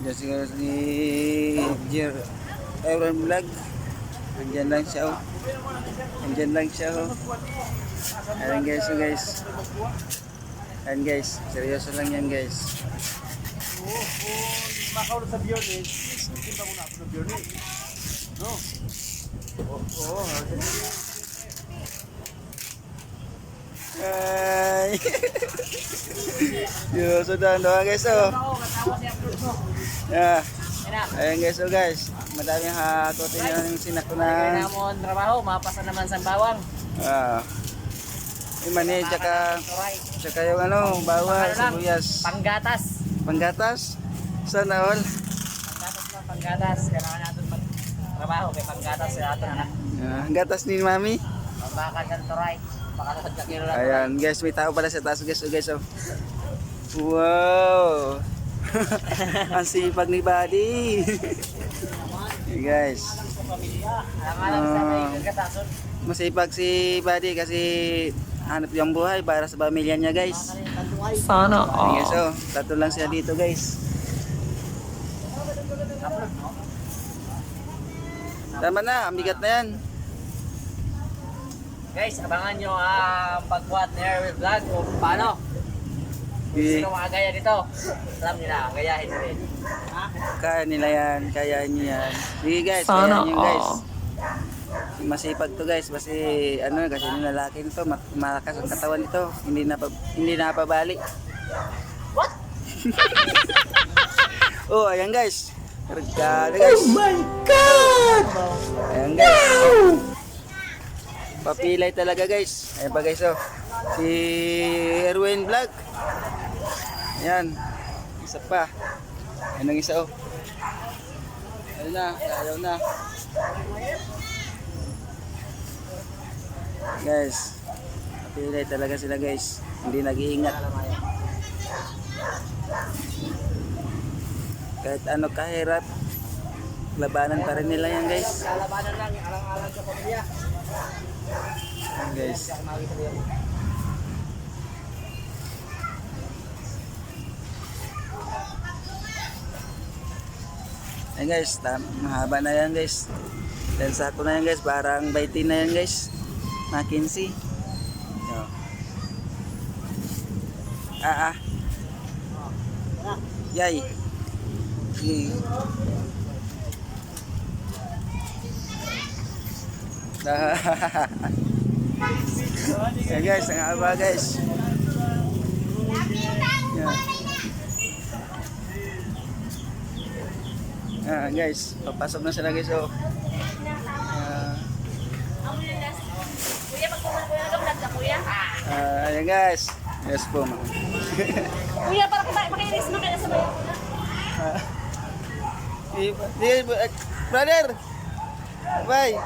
Diyan siguro ni Aaron Vlog. Andyan lang siya oh. Andyan lang siya oh. Ayan guys, so guys. Ayan guys, seryoso lang yan guys. Makaulad sa Biyernes, punta ko na ako sa Biyernes. No? Oo. Ay. Seryoso daw guys oh. Yeah. Ayan guys, so guys, madaming hakotin yung sinakunan. Kaya mo ang trabaho, mapasa naman sa bawang. Yung mani, tsaka yung ano, bawang, sibuyas. Panggatas. Panggatas? Sana all. Panggatas lang, panggatas. Kailangan natin magtrabaho, may panggatas sa atin anak. Gatas ni mami. Pambakal ng turay. Baka sa kilo lang. Ayan guys, may tao pala sa taas guys, oh. Wow! Ang sipag ni Buddy. Hey guys. Masipag si Buddy kasi hanap yung buhay para sa pamilya niya guys. Sana Hey guys, oh, tatlo lang siya dito guys. Tama na, ang bigat na yan. Guys, abangan nyo ang pagbuhat ni Erwin Vlog kung paano. Sino makagaya dito? Alam nila, gayahin rin. Kaya nila yan, kaya niyo yan. Sige guys, kaya niyo guys. Masipag to guys, kasi ano kasi yung lalaki nito, malakas ang katawan nito, hindi napabali. What? Oh, ayan guys. Regalo guys. Oh my God! Ayan guys. Papilay talaga guys. Ayan pa guys oh. Si Erwin Vlog. Ayan. Isa pa. Ayan ang isa oh. Ayun na, ayaw na. Guys. Papilay talaga sila guys. Hindi nag-iingat. Kahit ano kahirap, labanan pa rin nila yan guys. Lalabanan lang, alang-alang sa pamilya. Ayan guys. Ayan guys, mahaba na yan guys. Dahil sako na yan guys, parang 20 na yan guys. Na 15. Yay. Okay. Ayan guys, ang haba guys. Guys, papasok na sila guys oh. Kuya, pag pumunta ko na vlog na kuya. Ayan guys. Yes po ma. Kuya, para makainis mo kaya sa bayan ko na. Brother. Bye.